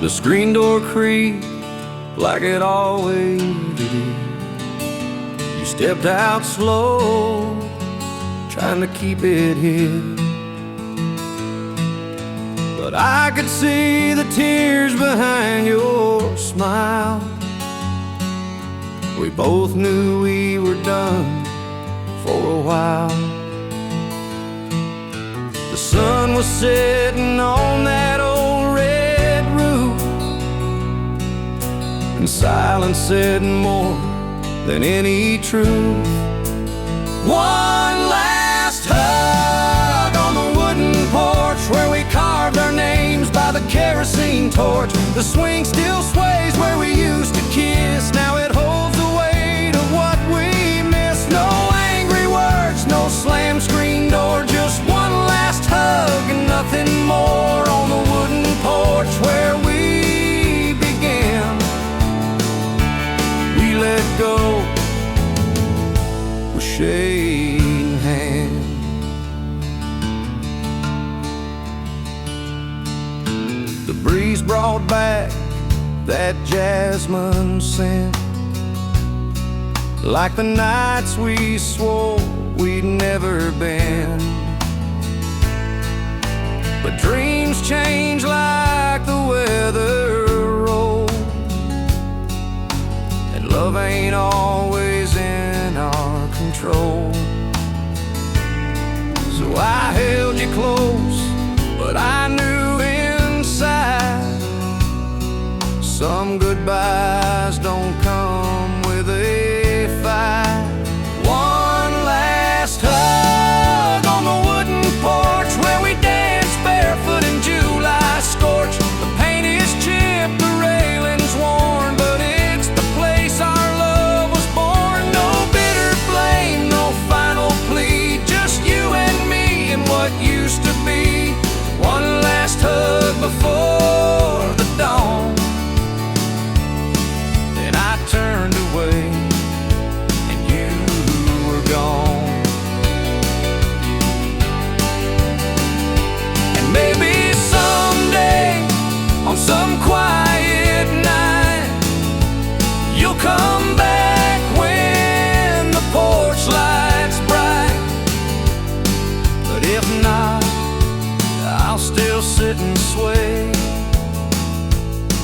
The screen door creaked like it always did. You stepped out slow, trying to keep it hid. But I could see the tears behind your smile. We both knew we were done for a while. The sun was setting on that old red roof, and silence said more than any truth. One last hug on the wooden porch where we carved our names by the kerosene torch. The swing still sways where we used to kiss. Now it holds the weight of what we missed. No angry words, no slam screen door, just one last hug and nothing more on the wooden porch where we began. We let go with shaking hands. The breeze brought back that jasmine scent, like the nights we swore we'd never been. But dreams change like the weather rolls, and love ain't always in our control. So I held you close, but I knew inside some goodbyes don't come with a fight. One last hug on the wooden porch where we danced barefoot in July scorch. The paint is chipped, the railing's worn, but it's the place our love was born. No bitter blame, no final plea, just you and me and what used to be. One last hug before the dawn. Then I turned away and you were gone. And maybe someday on some quiet night you'll come back when the porch light's bright. But if not, I'll still sit and sway,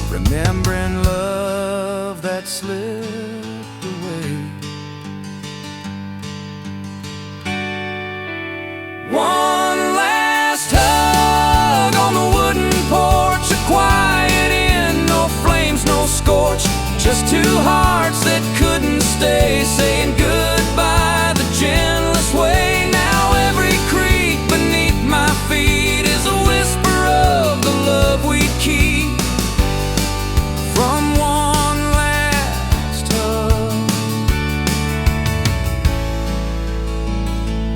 remembering love that slipped away. One last hug on the wooden porch, a quiet inn, no flames, no scorch, just two hearts that couldn't stay, saying goodbye the gentlest way. Now every creak beneath my feet is a whisper of the love we'd keep from one last hug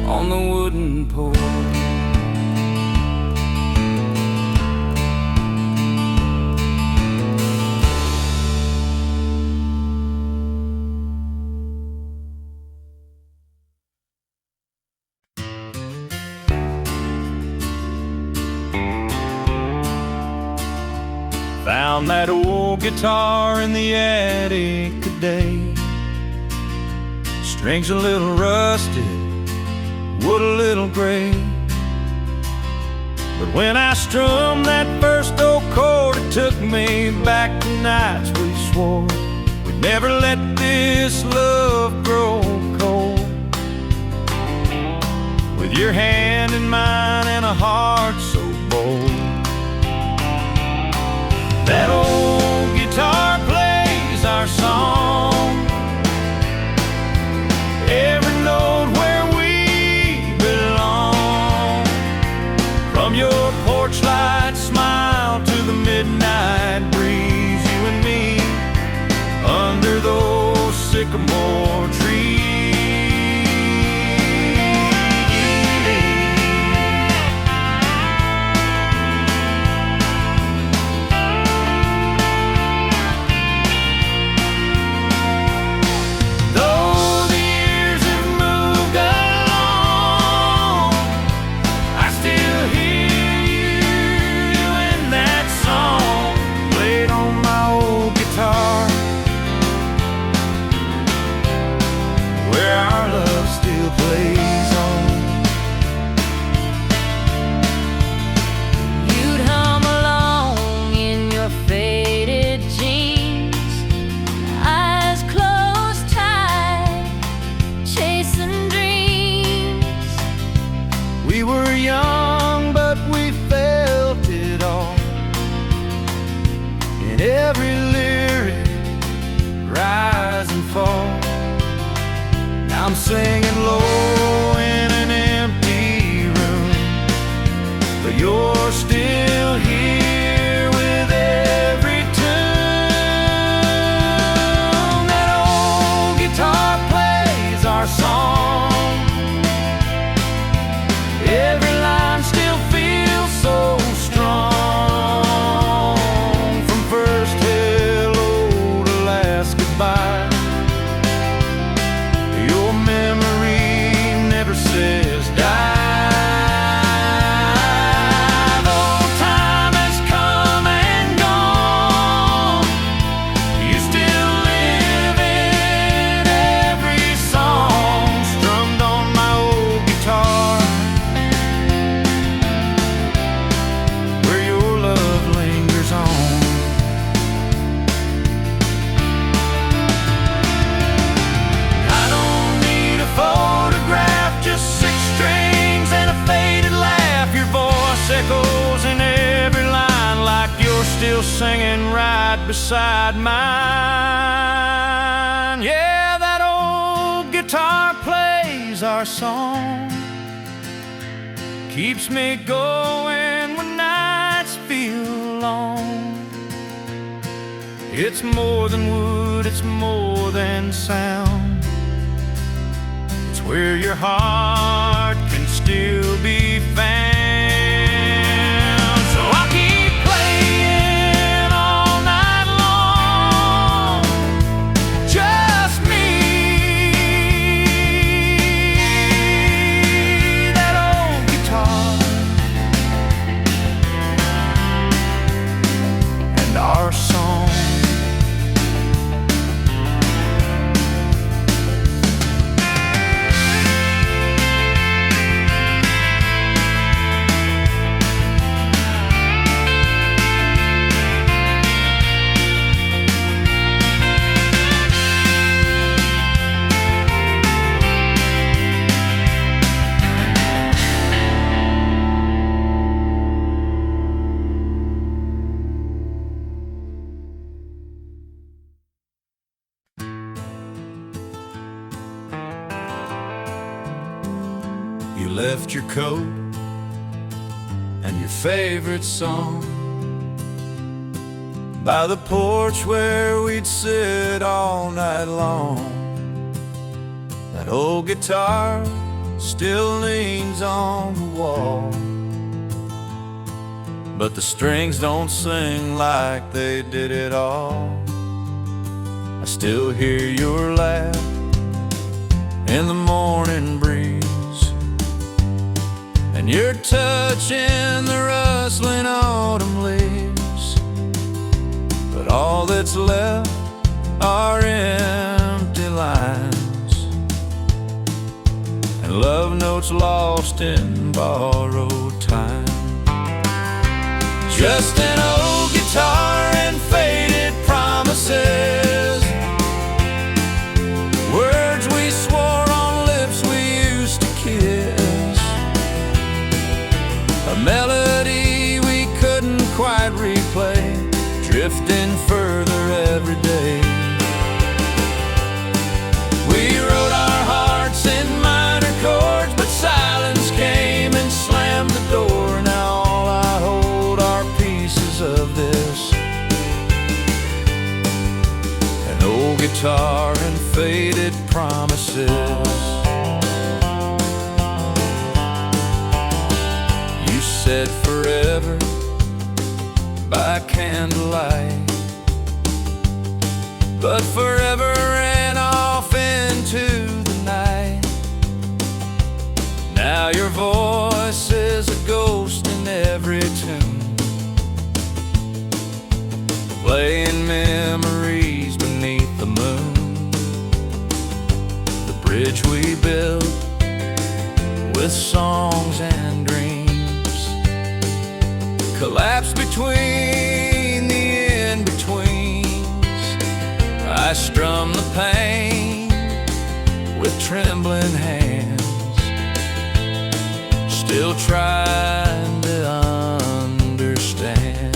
on the wooden porch. Found that old guitar in the attic today. Strings a little rusted, wood a little gray. But when I strummed that first old chord, it took me back to nights we swore we'd never let this love grow cold. With your hand in mine and a heart so bold. That old guitar plays our song, every note where we belong. From your porch light smile to the midnight breeze, you and me under those sycamore trees. singing low in an empty room, but you're still here with every tune. That old guitar plays our song. Every line still feels so strong. From first hello to last goodbye, your memory never says die. Though time has come and gone, you still live in every song strummed on my old guitar, where your love lingers on. I don't need a photograph, just six strings and a faded laugh. Your voice echoes in every line like you're still singing right beside mine. Yeah, that old guitar plays our song, keeps me going when nights feel long. It's more than wood, it's more than sound. It's where your heart can still be found. So I'll keep playing all night long, just me. That old guitar and our song. You left your coat and your favorite song by the porch where we'd sit all night long. That old guitar still leans on the wall, but the strings don't sing like they did at all. I still hear your laugh in the morning breeze, and your touch in the rustling autumn leaves. But all that's left are empty lines and love notes lost in borrowed time. Just an old guitar and faded promises, words we swore on lips we used to kiss, a melody we couldn't quite replay, drifting further every day. We wrote our hearts in minor chords, but silence came and slammed the door. Now all I hold are pieces of this, an old guitar and faded promises. You said forever by candlelight, but forever ran off into the night. Now your voice is a ghost in every tune, playing memories beneath the moon. The bridge we built with songs and dreams collapsed between the in-betweens. I strum the pain with trembling hands, still trying to understand.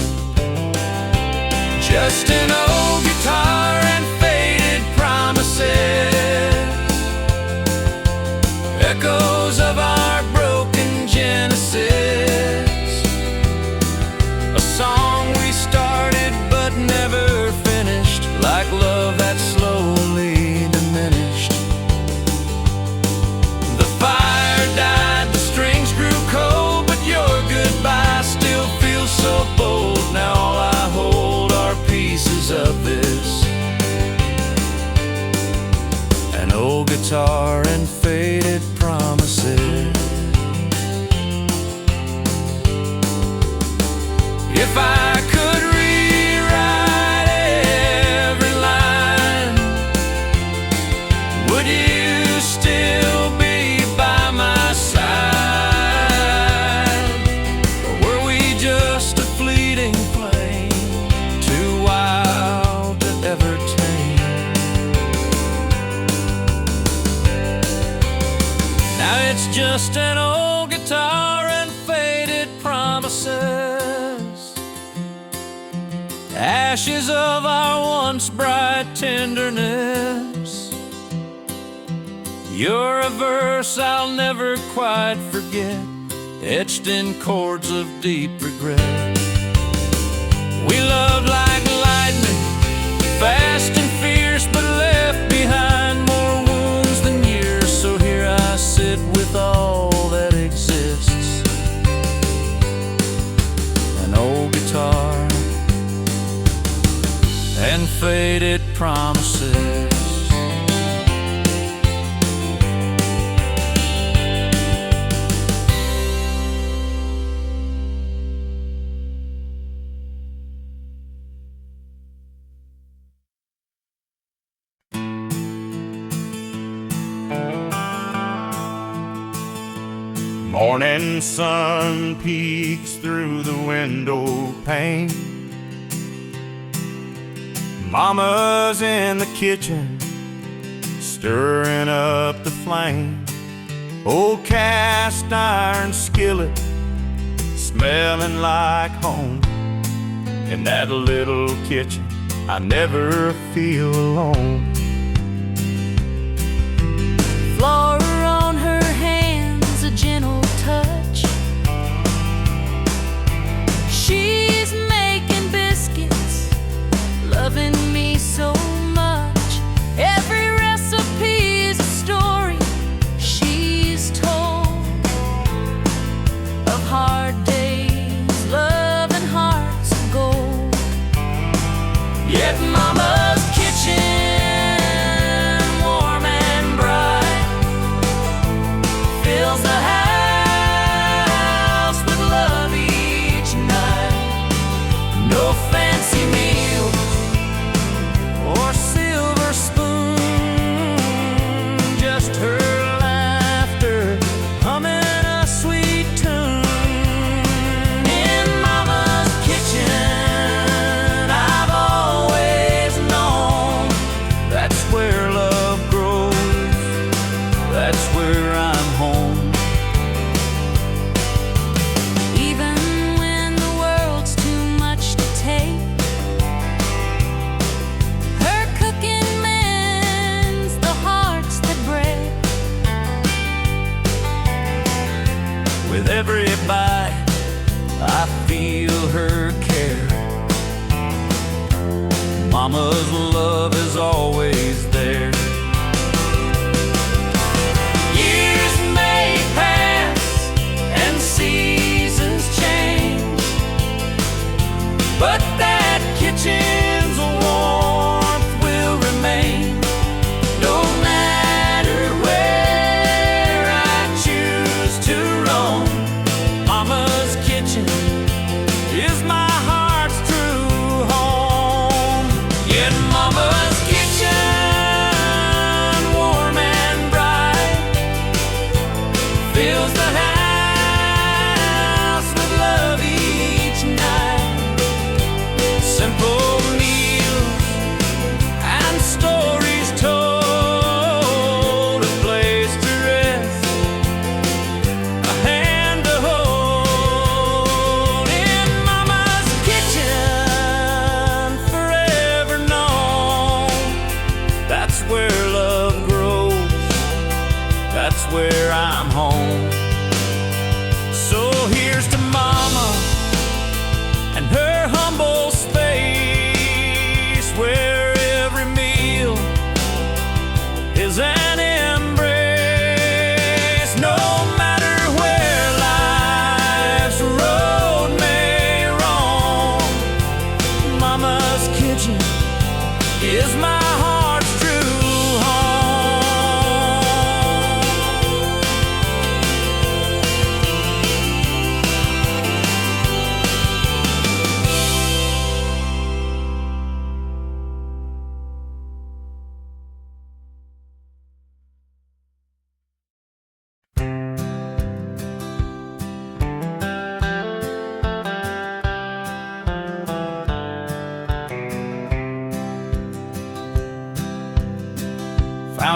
Just an old guitar and faded promises, guitar and faded promises. If I could rewrite every line, would you still be by my side? Or were we just a fleeting flame, too wild to ever tame? Now it's just an old guitar and faded promises, ashes of our once bright tenderness. You're a verse I'll never quite forget, etched in chords of deep regret. We loved like lightning, fast and fierce, but left behind more wounds than years. So here I sit with all that exists, an old guitar and faded promises. Morning sun peeks through the window pane. Mama's in the kitchen, stirring up the flame. Old cast iron skillet, smelling like home. In that little kitchen, I never feel alone. Flora on her hands, a gentle touch. She's making biscuits, loving me so much. Every recipe is a story she's told of hard days, love and hearts of gold. Yet Mama's kitchen, warm and bright, fills the house with love each night. No fancy meal or silver spoon, just her laughter humming a sweet tune. In Mama's kitchen, I've always known that's where love grows, that's where I'm home. Even when the world's too much to take, her cooking mends the hearts that break. With every bite, I feel her care. Mama's love is always there. Years may pass and seasons change, but that kitchen's warmth will remain. No matter where I choose to roam, Mama's kitchen is my heart's true home. Yet Mama's kitchen,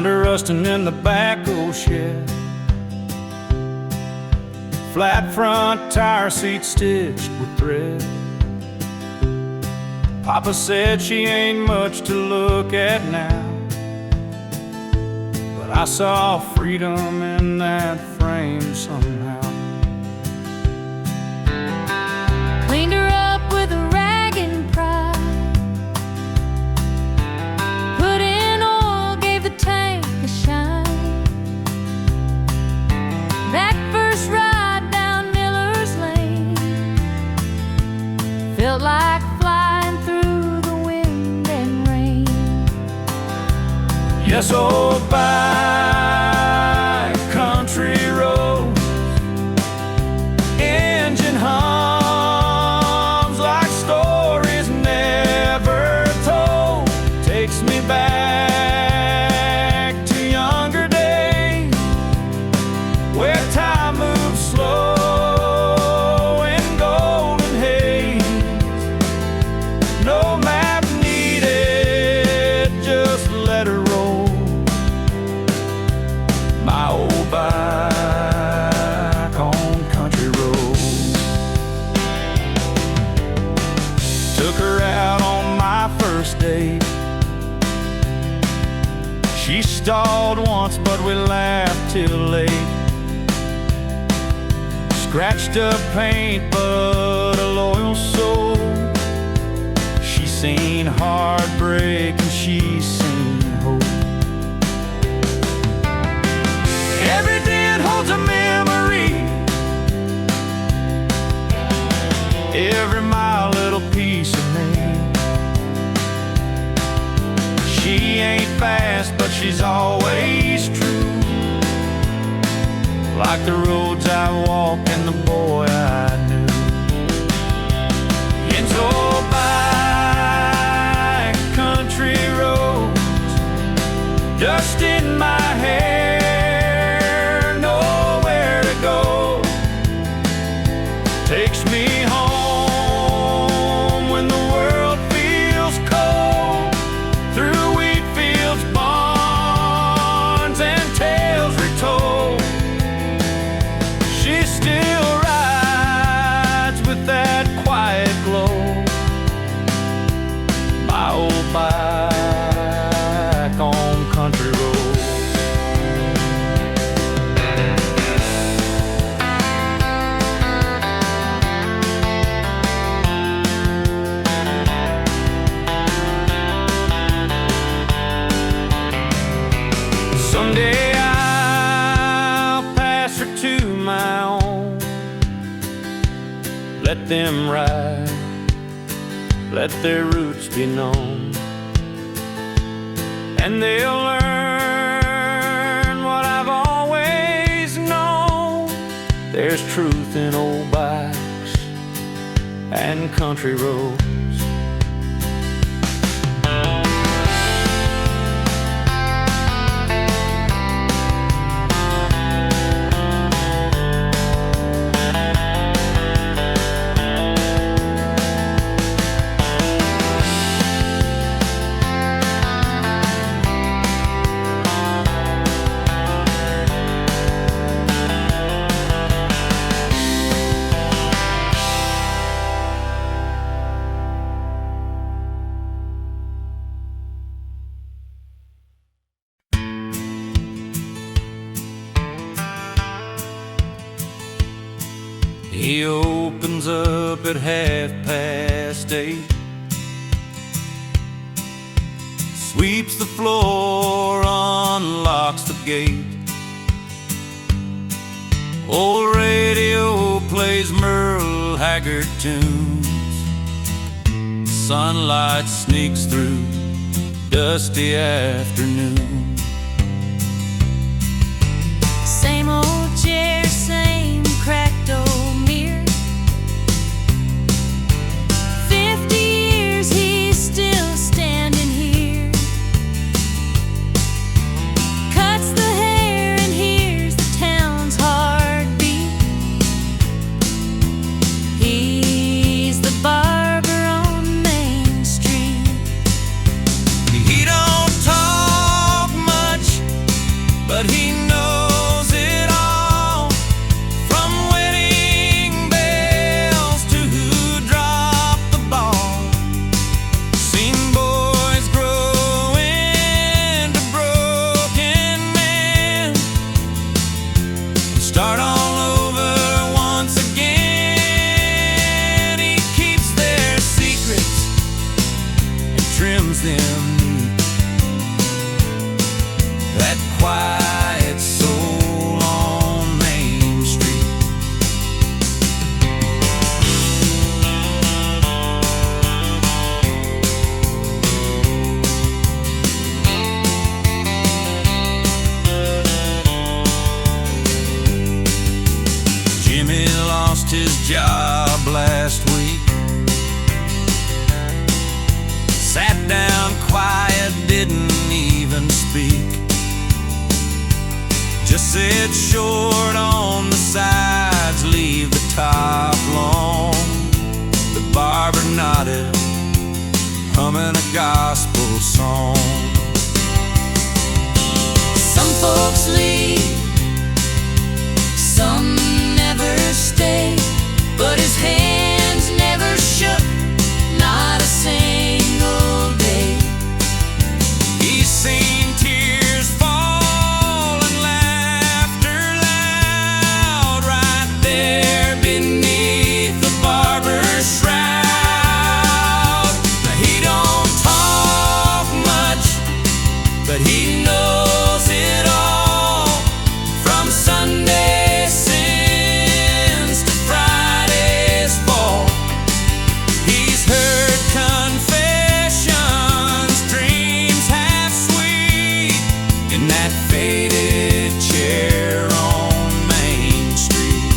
Found her rusting in the back old shed, flat front tire seat stitched with thread. Papa said she ain't much to look at now, but I saw freedom in that frame somehow. Cleaned her up with a rag and pride, put in oil, gave the tank a shine. That first ride down Miller's Lane felt like flying through the wind and rain. Yes, old back country road, engine hums like stories never told. Takes me back to younger days, where time moves slow in golden haze. No map needed, just let her roll. My old back on country road. Took her out on my first date. She stalled once, but we laughed till late. Scratched up paint, but a loyal soul. She seen heartbreak and she seen hope. Every dent holds a memory, every mile a little piece of me. She ain't fast, but she's always true, like the roads I walked and the boy I knew. Into old back country roads, dust in my hair, nowhere to go. Takes me home when the world feels cold, through wheat fields, barns, and tales retold. She still rides with that quiet glow. My old back on country road. Someday I'll pass her to my own. Let them ride, let their roots be known, and they'll learn what I've always known. There's truth in old bikes and country roads. He opens up at 8:30, sweeps the floor, unlocks the gate. Old radio plays Merle Haggard tunes. Sunlight sneaks through dusty afternoon. Same old chair, same cracked old mirror. 50 years, he's still standing here. Cuts the hair and hears the town's heartbeat. He's the barber on Main Street. He don't talk Jimmy lost his job last week. Sat down quiet, didn't even speak. Just said short on the sides, leave the top long. The barber nodded, humming a gospel song. Some folks leave, some never stay, but his hands never shook, not a single day. He's seen tears fall and laughter loud right there beneath the barber's shroud. Now he don't talk much, but he knows it all, from Sunday sins to Friday's fall. He's heard confessions, dreams half sweet, in that faded chair on Main Street.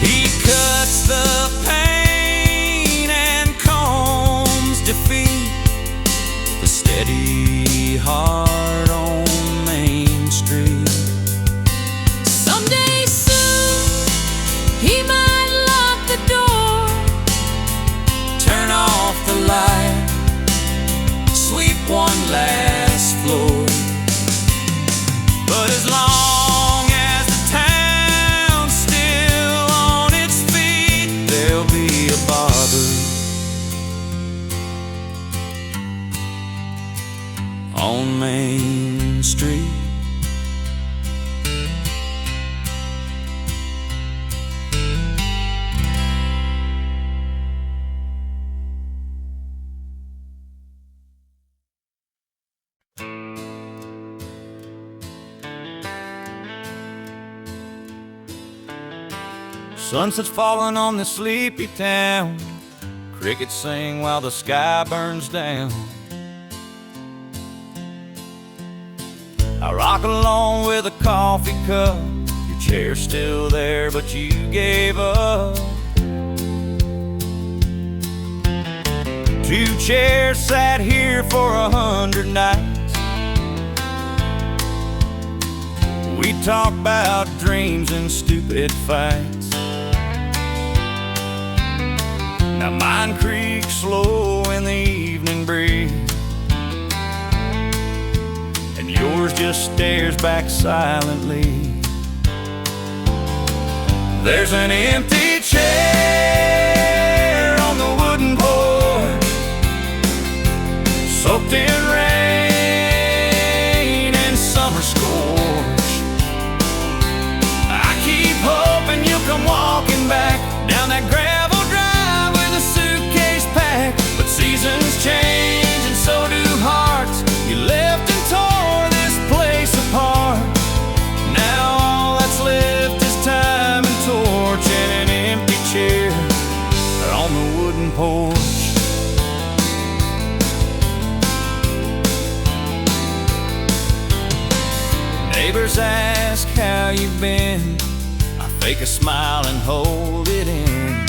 He cuts the pain and combs defeat, the steady heart on Main Street. Someday soon he might lock the door, Turn off the light, sweep one last floor. But as long as the town's still on its feet, there'll be a barber on Main Street. Sunset's falling on this sleepy town, crickets sing while the sky burns down. I rock along with a coffee cup, your chair's still there but you gave up. 2 chairs sat here for 100 nights. We talk about dreams and stupid fights. Now mine creaks slow in the evening breeze, and yours just stares back silently. There's an empty chair on the wooden porch, soaked in rain and summer scorch. I keep hoping you'll come walking back down that gravel drive with a suitcase packed. But seasons change and so do hearts. You left and tore this place apart. Now all that's left is time and torch and an empty chair on the wooden porch. Neighbors ask how you've been. I fake a smile and hold it in.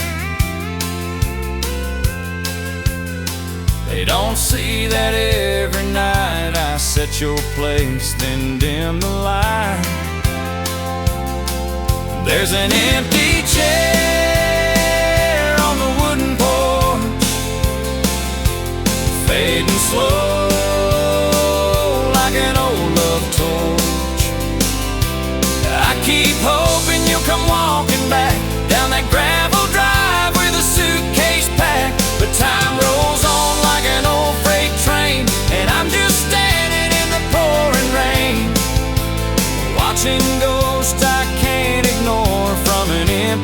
They don't see that every night I set your place, then dim the light. There's an empty chair on the wooden porch, fading slow like an old love torch. I keep hoping you'll come walking back down that gravel drive with a suitcase packed. But time rolls on like an old freight train, and I'm just standing in the pouring rain, watching ghosts I can't ignore from an empty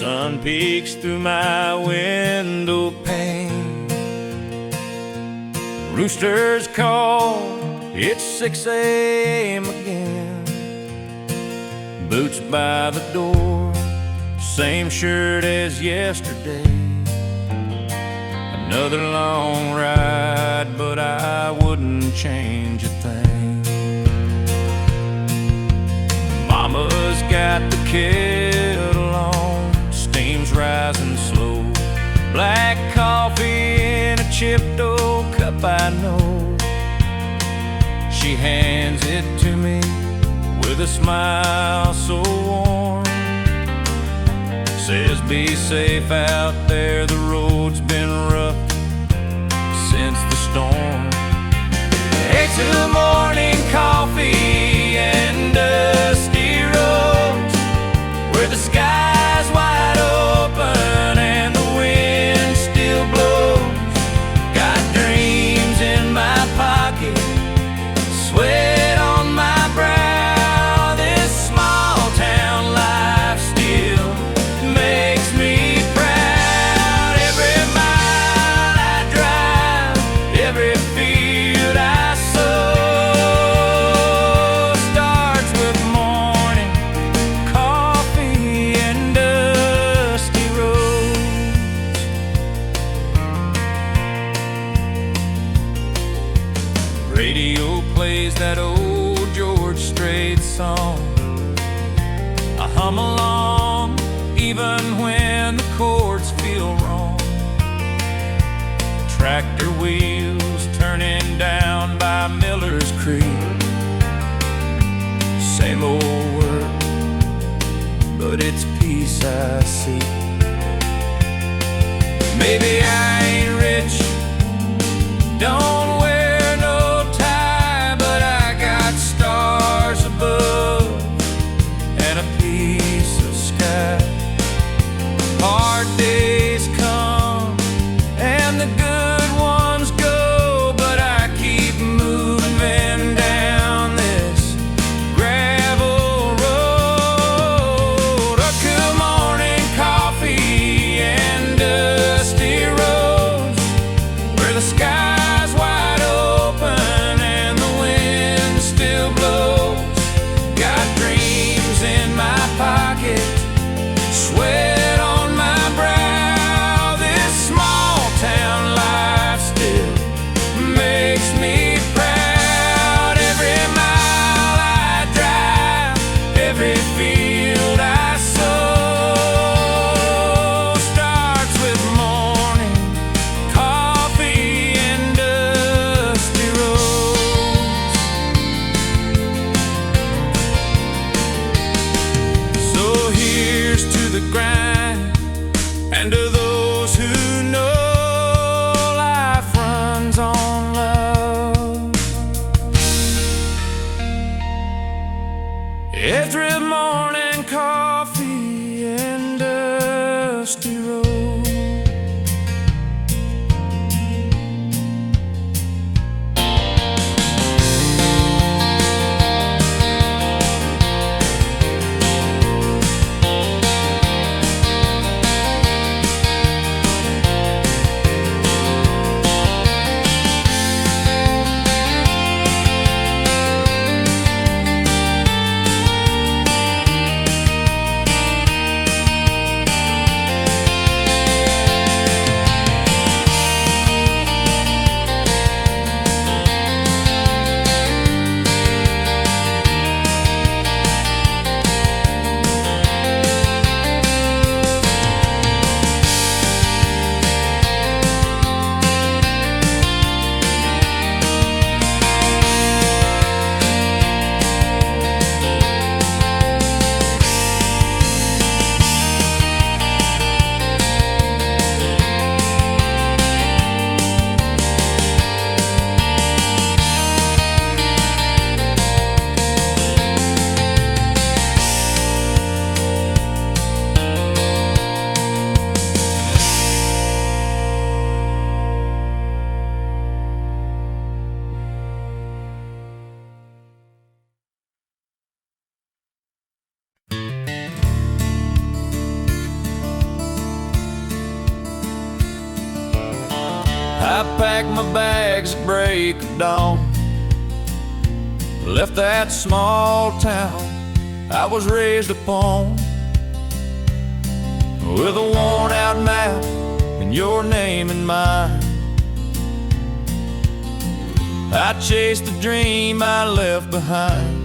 Sun peeks through my window pane. Roosters call, it's 6 a.m. again. Boots by the door, same shirt as yesterday. Another long ride, but I wouldn't change a thing. Mama's got the kettle on, steam's rising slow. Black coffee in a chipped old cup, I know. She hands it to me with a smile so warm. Says be safe out there, the road's been rough since the storm. Hey, to the morning coffee and dusty roads, where the sky's wide open and the wind still blows. Got dreams in my pocket, sweat on my brow. This small town life still makes me proud. Every mile I drive, every field I sow starts with morning coffee and dusty roads. Radio plays that old George Strait song. I hum along even when the chords feel wrong. Tractor wheels turning down by Miller's Creek. Same old work, but it's peace I seek. Maybe I ain't rich, don't wear no tie, but I got stars above and a piece of sky. Hard days come and the good ones go, but I keep moving down this gravel road. A good morning coffee and dusty roads, where the sky's wide open and the wind still blows. Got dreams in my pocket, sweat on my brow. This small town life still makes me proud. Every mile I drive, every field I sow starts with morning coffee and dusty roads. So here's to the grind, and to those who know life runs on love. Every morning coffee and dusty road. I packed my bags at break of dawn, left that small town I was raised upon, with a worn-out map and your name in mine. I chased the dream I left behind.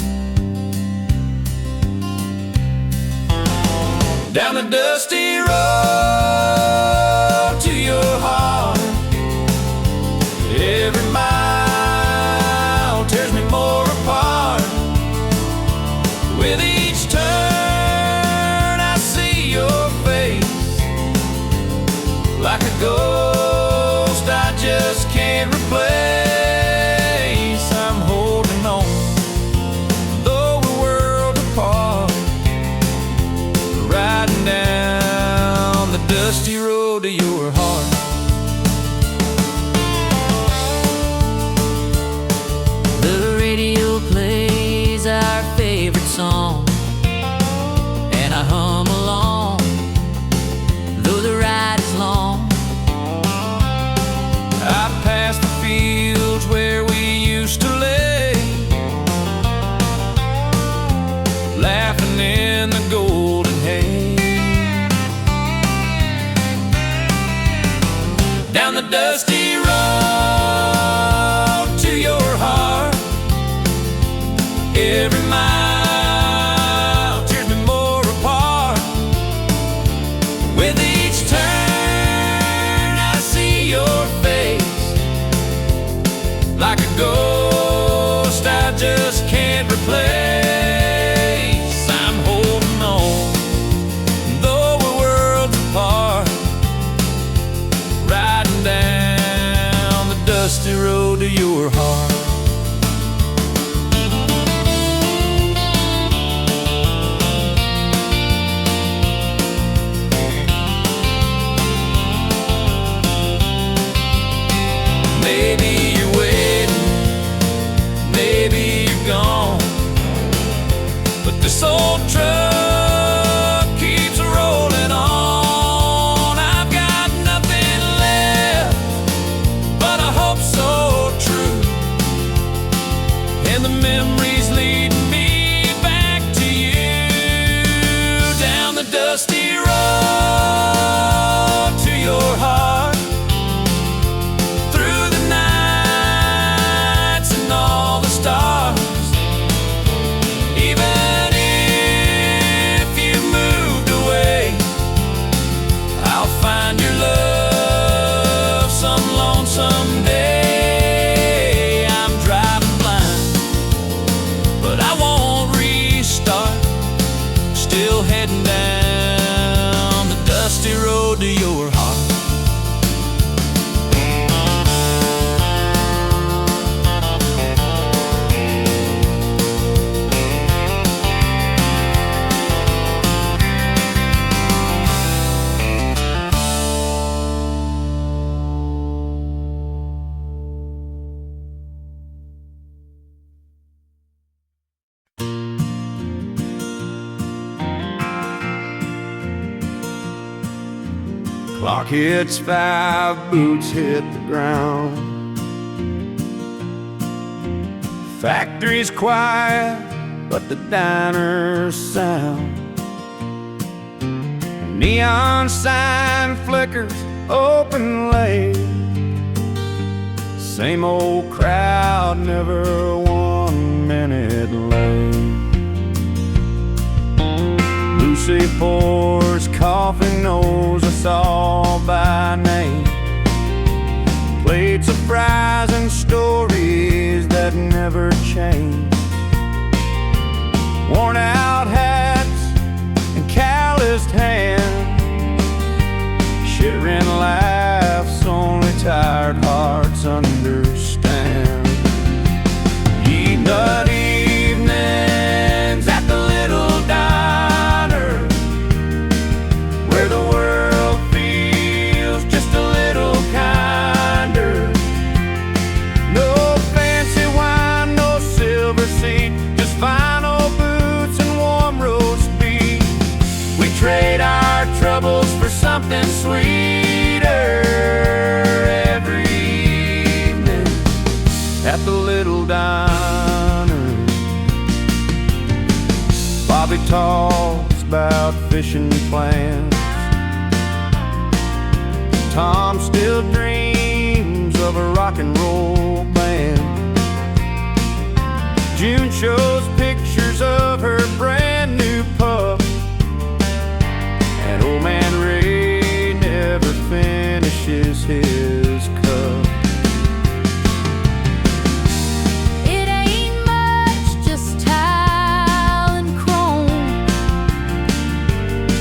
Down the dusty road to your heart, every mile tears me more apart. With each turn I see your face, like a ghost I just can't replace. I'm holding on, though we're worlds apart, riding down the dusty road to your heart. The radio plays our favorite song, and I hum along, though the ride is long. I pass the fields where we used to lay, laughing in the golden hay. Down the dusty road to your heart, every mile tears me more apart. With each turn I see your face, like a ghost I just can't replace. I'm holding on, though we're worlds apart, riding down the dusty road to your heart. Maybe you're waiting, maybe you're gone, but this old truck keeps rolling on. I've got nothing left but a hope so true, and the memories lead me back to you. Down the dusty road to your heart, through the nights and all the stars. Even if you moved away, I'll find your love some lonesome day. I'm driving blind, but I won't restart, still heading down the dusty road to your heart. Clock hits 5, boots hit the ground. Factory's quiet, but the diner's sound. Neon sign flickers open late. Same old crowd, never 1 minute late. Lucy pours coffee, knows us all by name. Plates of fries and stories that never change. Worn out hats and calloused hands, shivering laughs only tired hearts understand. Eat-nut evenings at the little diner, where the world feels just a little kinder. No fancy wine, no silver seat, just vinyl boots and warm roast beef. We trade our troubles for something sweeter every Bobby talks about fishing plans. Tom still dreams of a rock and roll band. June shows pictures of her brand new pup, and old man Ray never finishes his cup. It ain't much, just tile and chrome,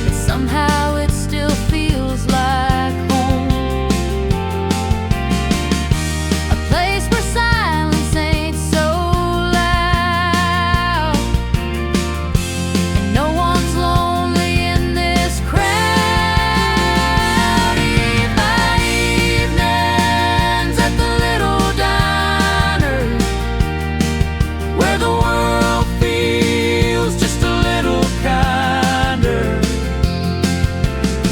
but somehow it still feels like home. A place where silence ain't so loud, and no one's lonely in this crowd. Eve by evenings at the little diner, where the world feels just a little kinder.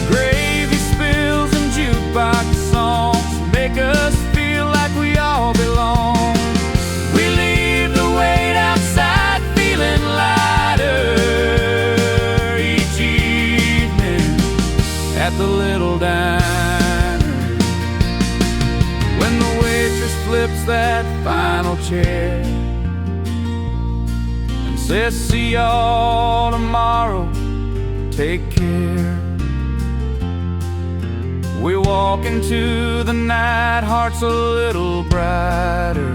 Gravy spills and jukebox songs make us feel like we all belong. We leave the weight outside feeling lighter Each evening at the little diner, when the waitress flips that final chair and says, "See y'all tomorrow, take care." We walk into the night, hearts a little brighter,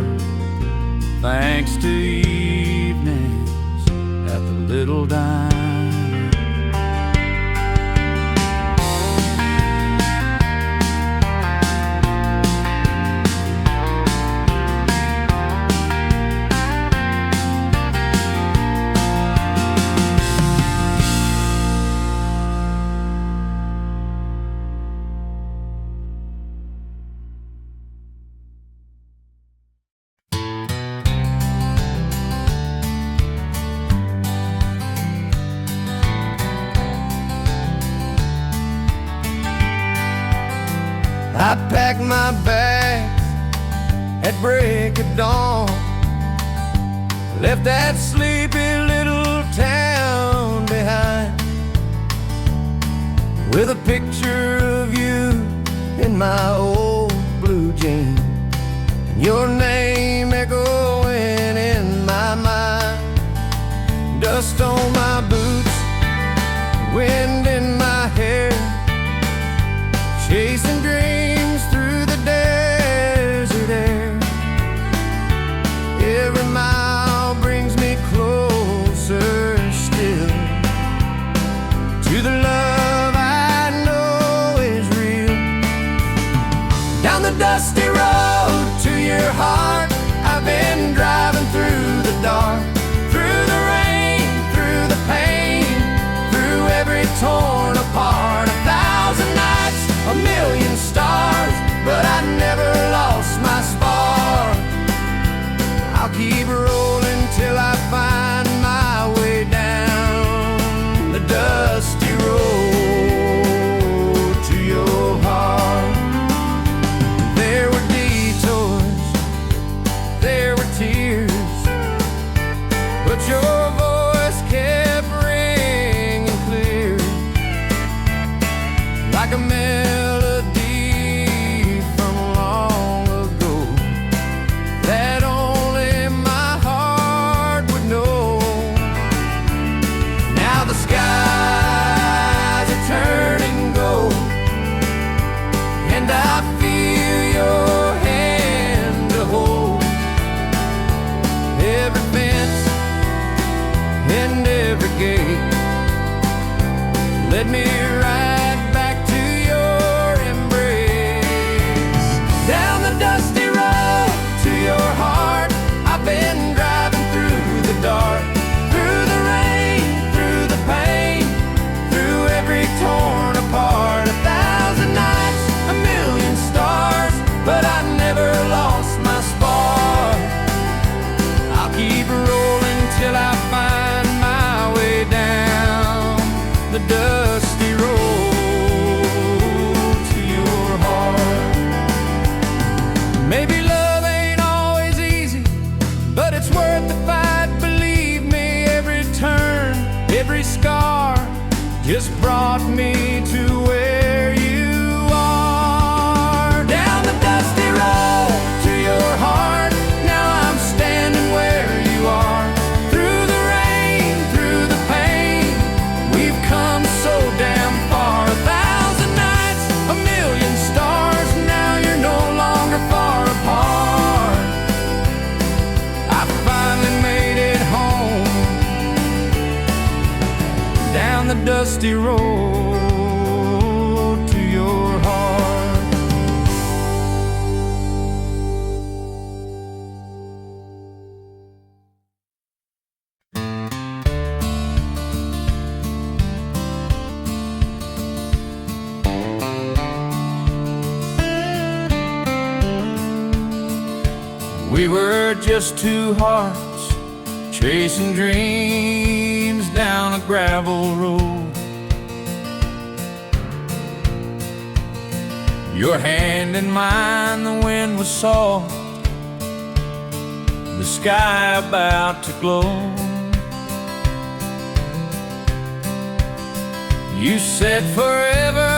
thanks to evenings at the little diner. I packed my bags at break of dawn, left that sleepy little town behind, with a picture of you in my old blue jeans, and your name echoing in my mind. Dust on my boots, wind in my hair, chasing dreams through the desert air. Every mile brings me closer still to the love I know is real. Down the dusty road to your heart, I've been driving through the dark, through the rain, through the pain, through every torn apart. 1,000 nights, a million stars, but I never lost my spark. I'll keep rolling till I find my way down the dusty road to your heart. There were detours, there were tears, but your voice kept ringing clear, like a melody from long ago that only my heart would know. Now the skies are turning gold, and I feel your hand to hold. Every fence and every gate led me right back to your embrace. Down the dusty road to your heart, I've been driving through the dark, through the rain, through the pain, through every torn apart. 1,000 nights, a million stars, but I never lost my spark. I'll keep rolling till I find my way down the dusty road every scar just brought me to where you are. Down the dusty road to your heart, now I'm standing where you are. Through the rain, through the pain, we've come so damn far. 1,000 nights, a million stars, now you're no longer far apart. I finally made it home, down the dusty road to your heart. We were just two hearts chasing dreams down a gravel road. Your hand in mine, the wind was soft, the sky about to glow. You said forever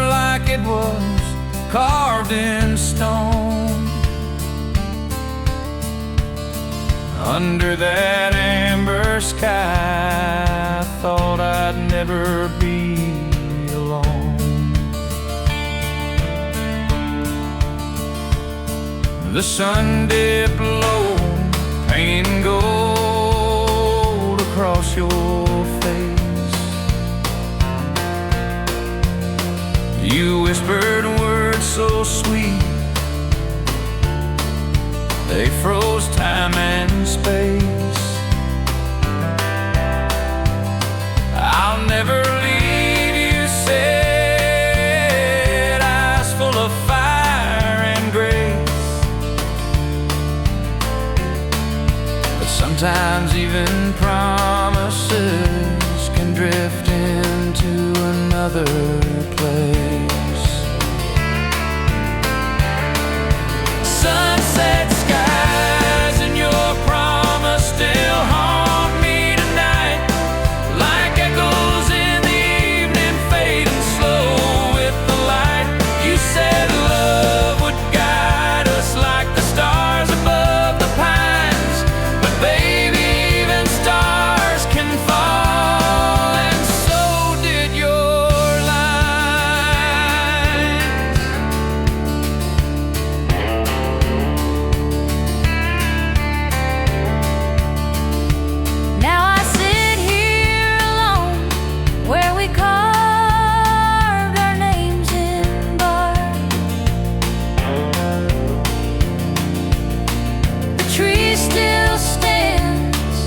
like it was carved in stone. Under that amber sky, I thought I'd never be alone. The sun dipped low, painting gold across your face. You whispered words so sweet, they froze time and space. I'll never leave, you said, eyes full of fire and grace. But sometimes even promises can drift into another place. Sunset skies and your promise still haunt me tonight, like echoes in the evening fading slow with the light. You said love would guide us like the stars above the pines, but baby, even stars can fall, and so did your line. Now I sit here alone where we carved our names in bark. The tree still stands,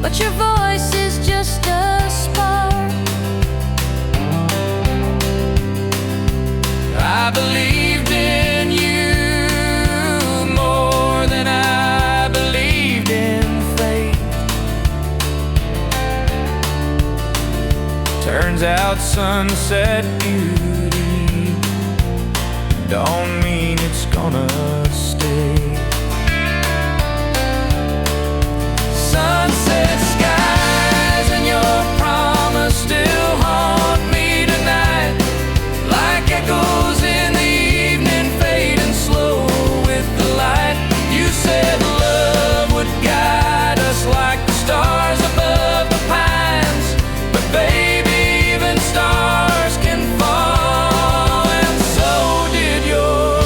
but your voice is just a spark. I believed in you more than I believed in fate. Turns out sunset beauty don't mean it's gonna stay. Sunset skies and your promise still haunt me tonight, like echoes in the evening fading slow with the light. You said love would guide us like the stars above the pines, but baby, even stars can fall, and so did your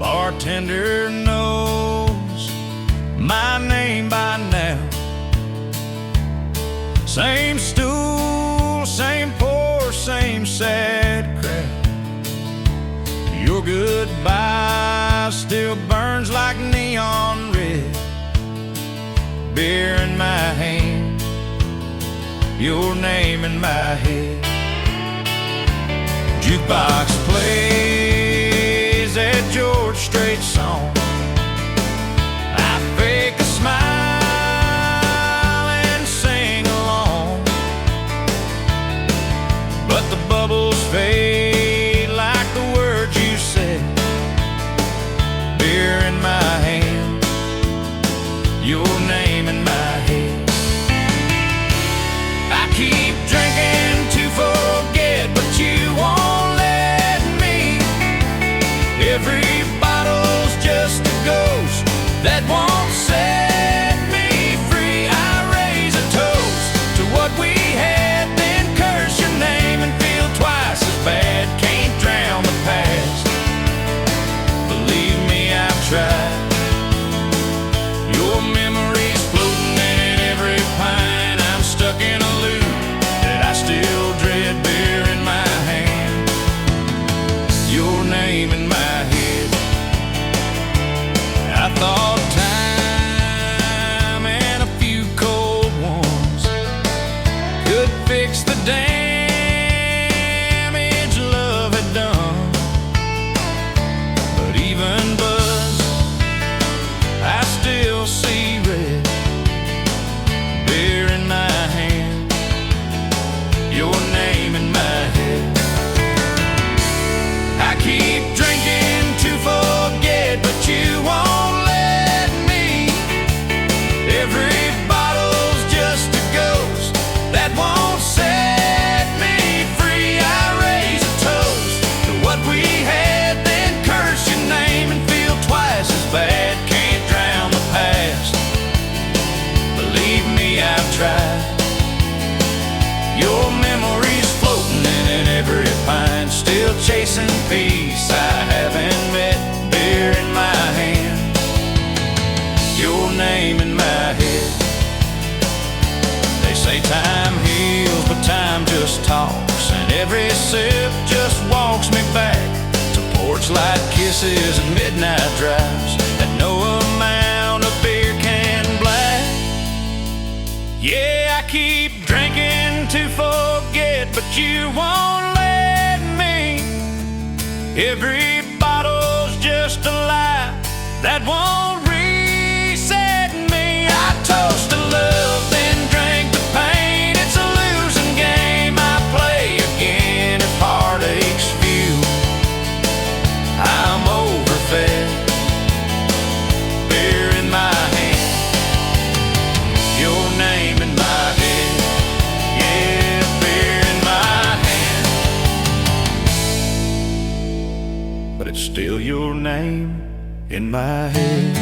bartender knows my name by now. Same stool, same pour, same sad crowd. Your goodbye still burns like neon red. Beer in my hand, your name in my head. Jukebox plays that George Strait song. I fake a smile and sing along, but the bubbles fade like the words you said. Beer in my hand, your name in my head. I keep drinking to forget, but you won't let me. Every bottle's just a ghost that won't set me free. I raise a toast to what we had, then curse your name and feel twice as bad. Can't drown the past, believe me, I've tried. Your memory's floating in every pine. I'm stuck in a loop that I still dread. Beer in my hand, your name in my head. I thought time and a few cold ones could fix the damage love had done, but even buzz, I still see red. Beer in my hand, your name in my head. I keep drinking to forget, but you won't let me. Every bottle's just a ghost that won't set me free. I raise a toast to what we had, then curse your name and feel twice as bad. Can't drown the past, believe me, I've tried. Your memory's floating in every pine, still chasing peace I haven't met. Beer in my hand, your name in my head. They say time heals, but time just talks, and every sip just walks me back to porch light kisses and midnight drives that no amount of beer can black. Yeah, I keep drinking to forget, but you won't let me. Every bottle's just a lie that won't reset me. I toast to love, then drink the pain. It's a losing game I play again. If heartaches few, I'm overfed. Beer in my hand, your name in my head. Yeah, beer in my hand, but it's still your name in my head.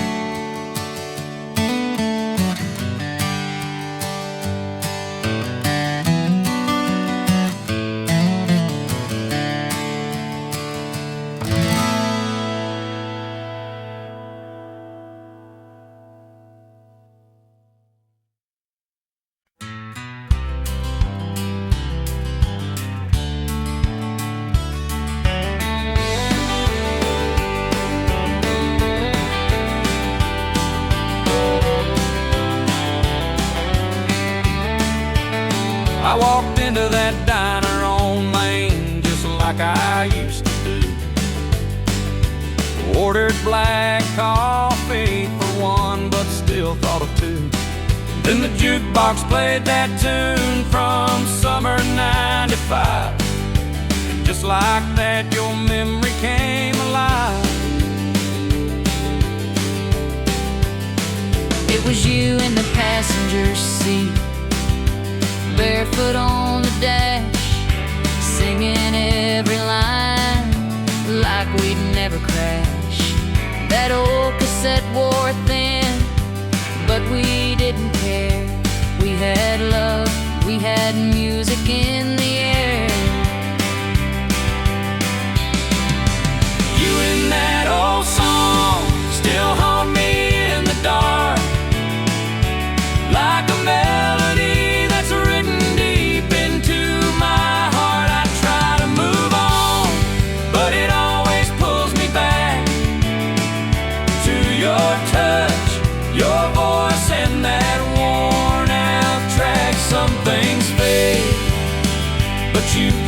I walked into that diner on Main just like I used to do. Ordered black coffee for one, but still thought of two. Then the jukebox played that tune from summer '95. And just like that, your memory came alive. It was you in the passenger seat, barefoot on the dash, singing every line like we'd never crash. That old cassette wore thin, but we didn't care. We had love, we had music in the air. You in that old song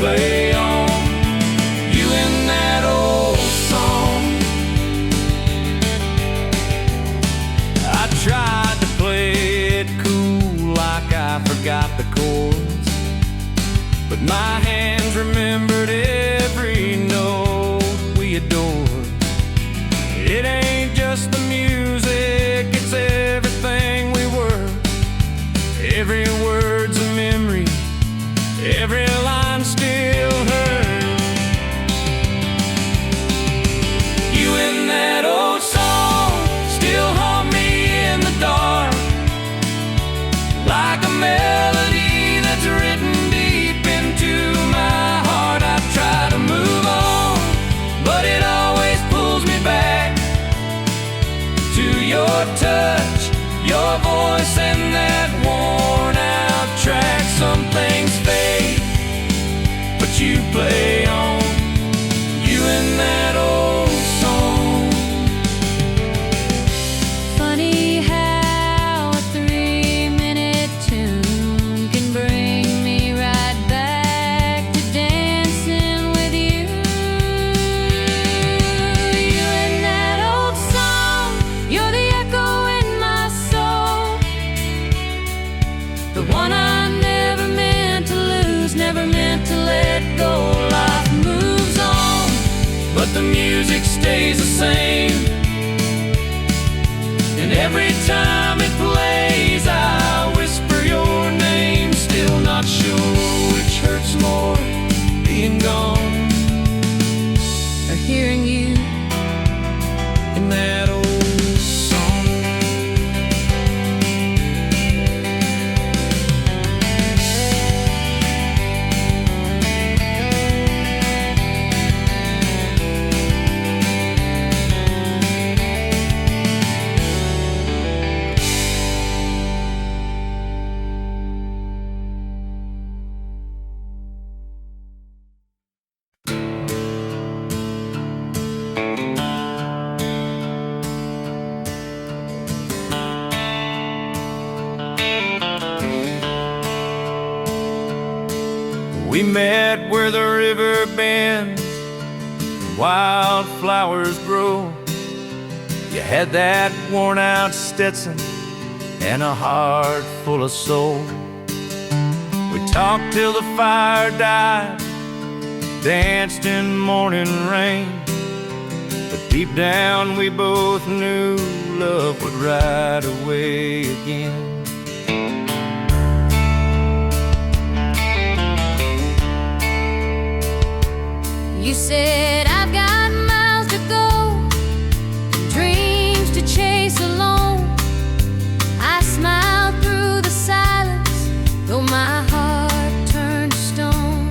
play on. You and that old song. I tried to play it cool, like I forgot the chords, but my hands remembered every note we adored. It ain't just the music, it's everything we were. Every word's a memory, every line still hurts. You and that old song still haunt me in the dark, like a melody that's written deep into my heart. I try to move on, but it always pulls me back to your touch, your voice, and that worn out track. Some things fade, but you play on. You and that old song. Funny how a 3-minute tune can bring me right back to dancing with you. You and that old song, you're the echo in my soul, the one I never meant to lose, never meant to let go. Life moves on, But the music stays the same, and every time it plays I whisper your name. Still not sure which hurts more, being gone or hearing you. in that old song. We met where the river bends, wildflowers grow. You had that worn out Stetson and a heart full of soul. We talked till the fire died, danced in morning rain, but deep down we both knew love would ride away again. You said I've got miles to go, dreams to chase alone. I smiled through the silence, though my heart turned to stone.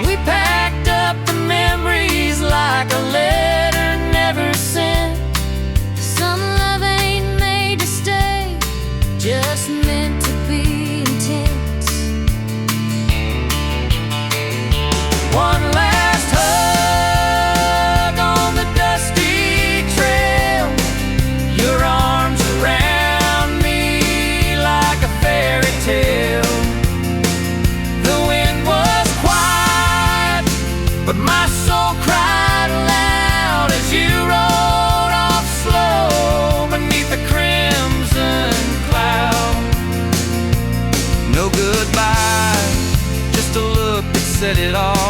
We packed up the memories like a letter never sent. Some love ain't made to stay, just meant to be intense. One last hug on the dusty trail, your arms around me like a fairy tale. The wind was quiet, but my soul cried loud as you rode off slow beneath the crimson cloud. No goodbye, just a look that said it all.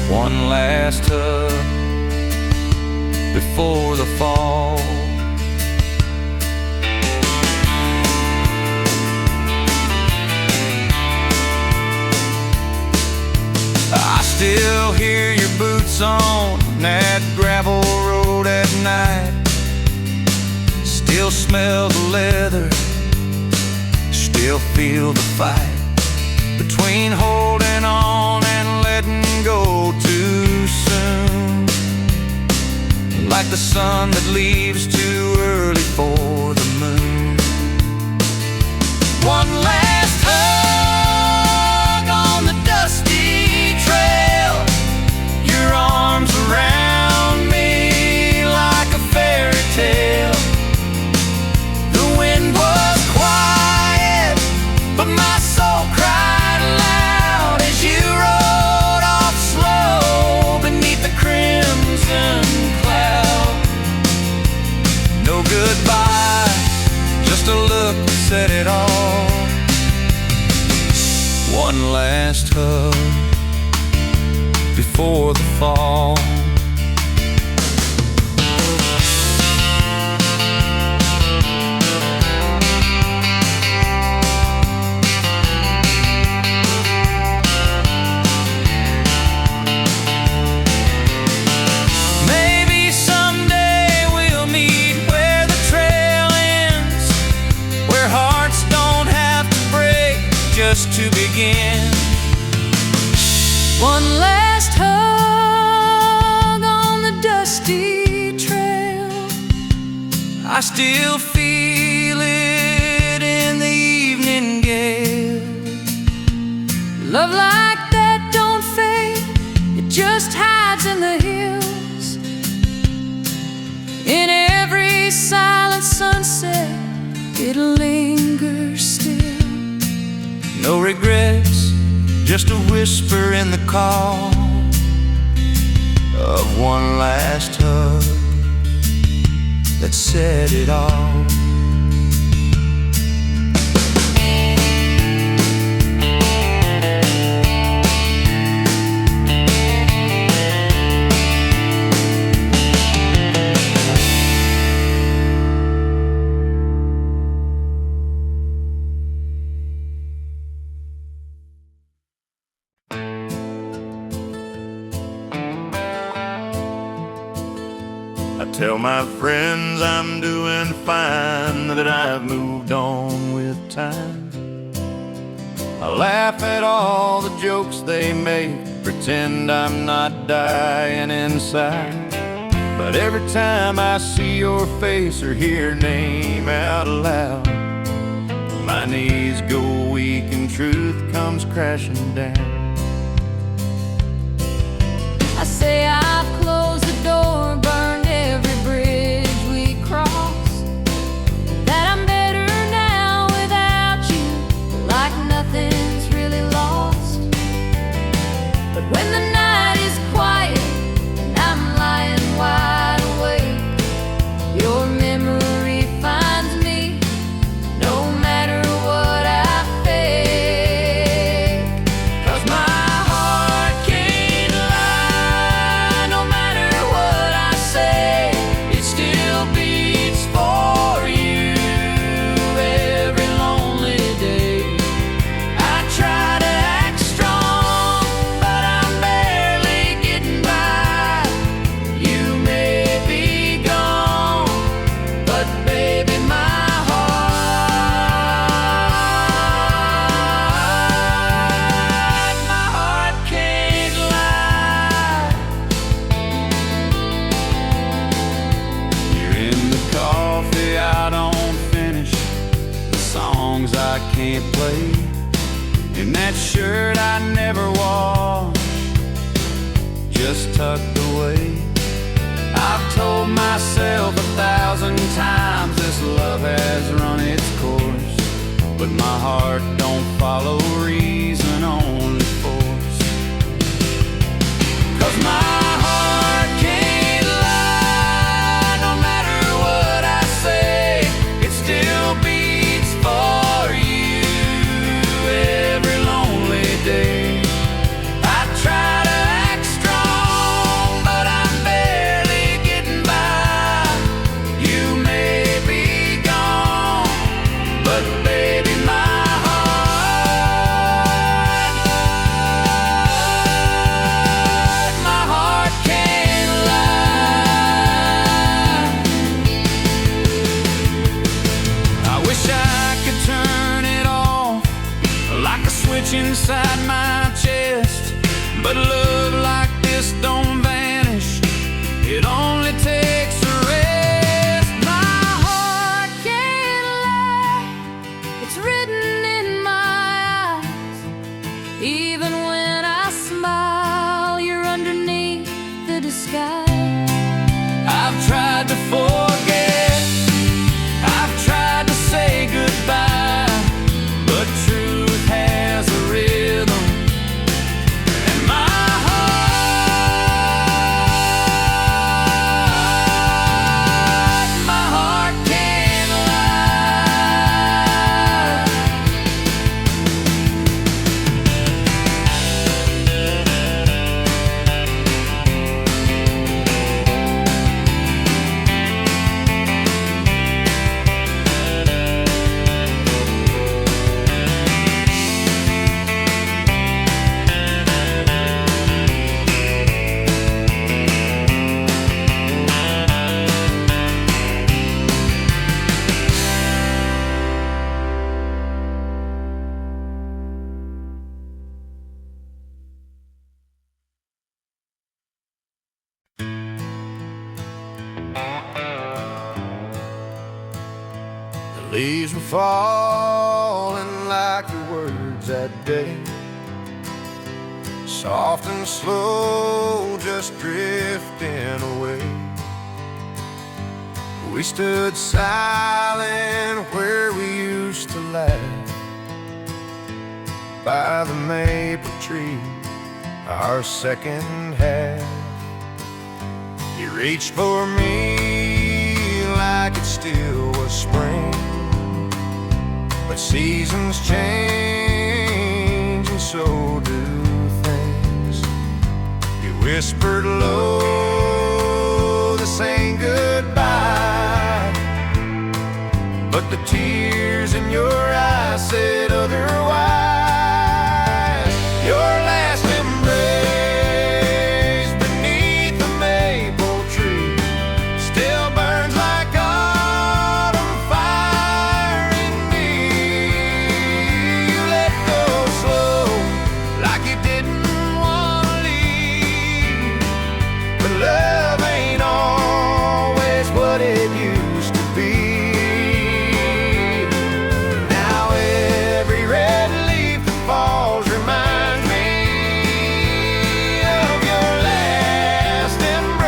One last hug before the fall. I still hear your boots on that gravel road at night. Still smell the leather, still feel the fight between holding on and letting go too soon. Like the sun that leaves too early for the moon. One last hug on the dusty trail, your arms around me like a fairy tale. The wind was quiet, but my soul cried loud tub before the fall. Maybe someday we'll meet where the trail ends, where hearts don't have to break just to begin. One last hug on the dusty trail. I still feel it in the evening gale. Love like that don't fade, it just hides in the hills. In every silent sunset, it lingers still. No regrets, just a whisper in the call of one last hug that said it all. I tell my friends I'm doing fine, that I've moved on with time. I laugh at all the jokes they make, pretend I'm not dying inside. But every time I see your face or hear your name out loud, my knees go weak and truth comes crashing down. I say I've closed the door, burned every bridge we crossed, that I'm better now without you, like nothing's really lost. But when the night is quiet and I'm lying wide awake, your memory finds me no matter what I fake. 'Cause my heart can't lie, no matter what I say, it still beats for you every lonely day. I try to act strong, but I'm barely getting by. You may be gone, but baby, my heart can't lie. You're in the coffee I don't finish, the songs I can't play, in that shirt I never wash, just tucked away. I've told myself 1,000 times this love has run its course, but my heart don't follow reason, only force. 'Cause my heart can't lie, no matter what I say, it still beats for you every lonely day. I try to act strong, but I'm barely getting by. You may be gone, but baby, my heart The leaves were falling like your words that day, soft and slow, just drifting away. We stood silent where we used to laugh, by the maple tree, our second half. You reached for me like it still was spring, but seasons change and so do things. You whispered low, this ain't goodbye, but the tears in your eyes said otherwise. Your last embrace beneath the maple tree still burns like autumn fire in me. You let go slow, like you didn't want to leave, but love ain't always what it used to be. Now every red leaf that falls reminds me of your last embrace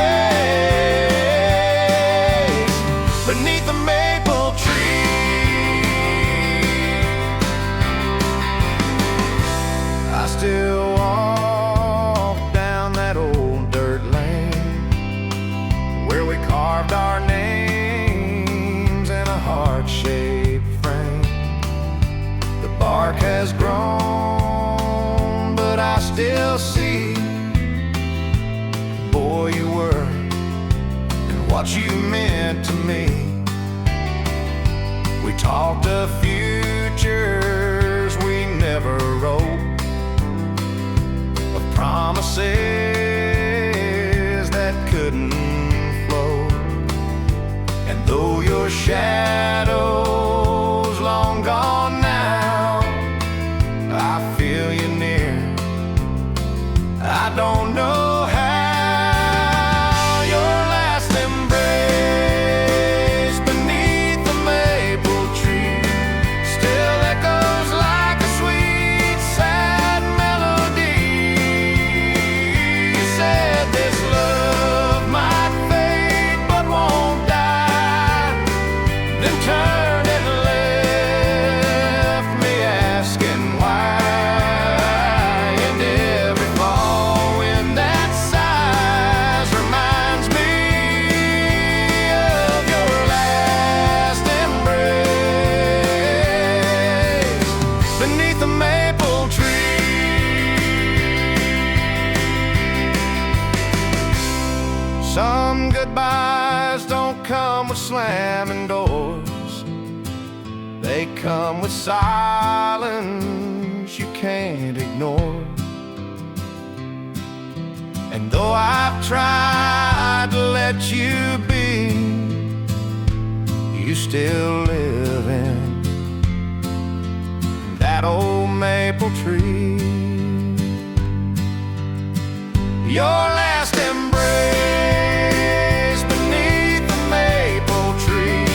beneath the maple tree. I still walk down that old dirt lane where we carved our names in a heart-shaped frame. The bark has grown, but I still see the boy you were and what you meant to me. We talked of futures we never wrote, of promises that couldn't flow. And though your shadow's long gone now, I feel you near. I don't know how. Your last embrace beneath the maple tree still echoes like a sweet, sad melody. You said this love might fade but won't die, then turned and left me asking why. And every fall wind that sighs reminds me of your last embrace beneath the maple tree. Some goodbyes don't come with slamming doors, they come with silence you can't ignore. And though I've tried to let you be, you still live in that old maple tree. Your last embrace beneath the maple tree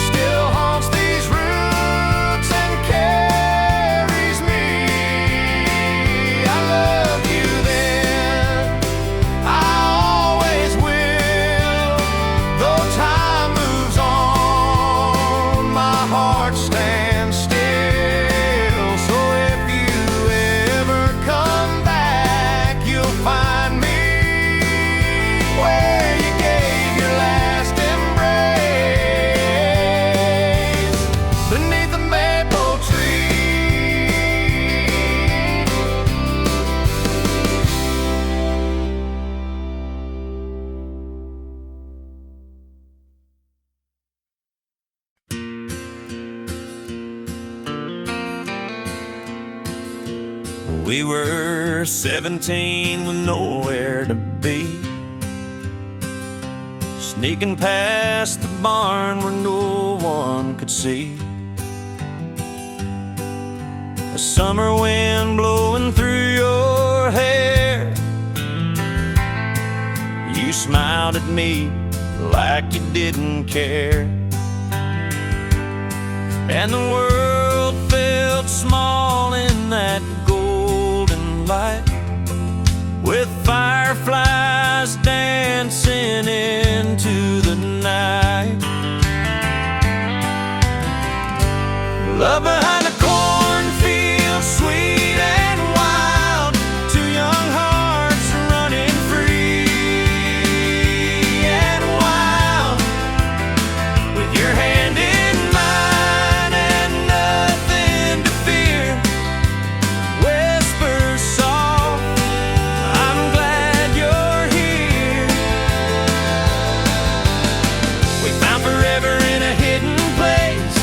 still haunts these roots and carries me. I loved you then, I always will. Though time moves on, my heart stands still. So if you ever come back, you'll find me where you gave your last embrace beneath the maple tree. We were 17 with nowhere to be, sneaking past the barn where no one could see. A summer wind blowing through your hair. You smiled at me like you didn't care. And the world felt small in that golden light, with fireflies dancing into the night. Love behind the cornfield, sweet and wild, two young hearts running free and wild, with your hand in mine and nothing to fear. Whispers soft, I'm glad you're here. We found forever in a hidden place,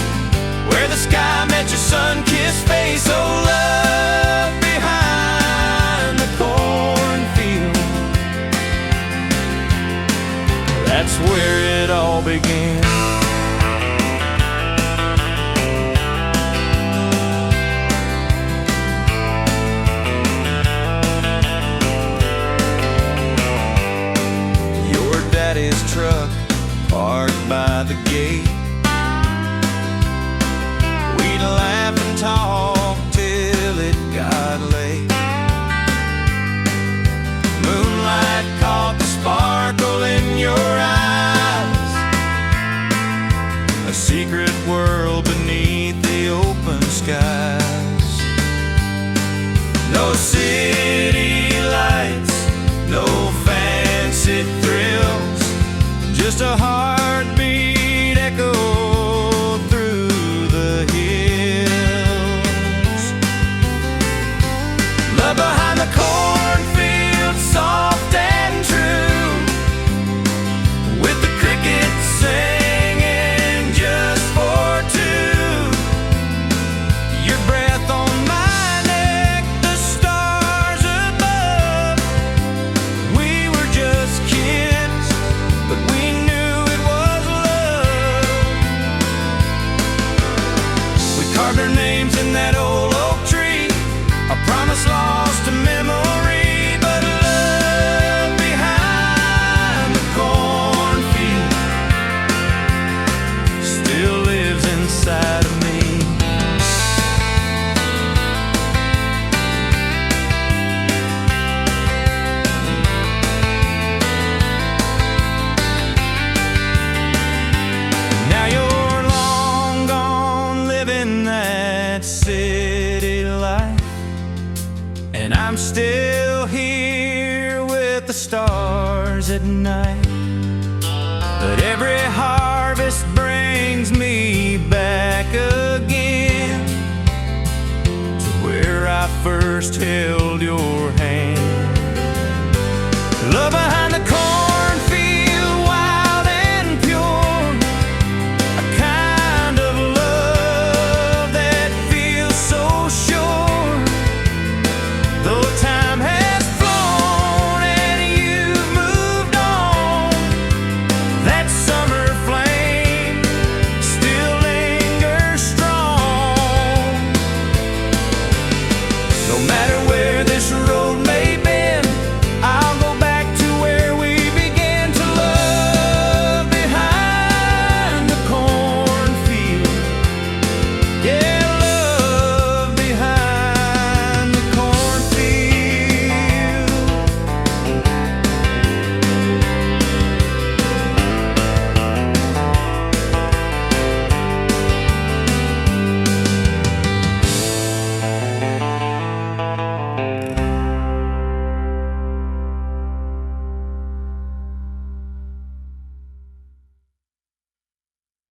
where the sky met your sun-kissed face. Oh, love behind the cornfield, that's where it all began. Your daddy's truck parked by the gate, we'd laugh and talk till it got late. Moonlight caught the sparkle in your eyes, a secret world beneath the open skies. No city lights, no fancy thrills, just a heartbeat echo through the hills. Love behind the cornfield, soft and true, with the crickets singing just for two. Your breath on my neck, the stars above. We were just kids, but we knew it was love. We carved our names in that old oak tree, a promise lost to memory. But love behind the cornfield still lives inside of me. Now you're long gone, living that city life, and I'm still here with the stars at night. But every harvest brings me back again to where I first held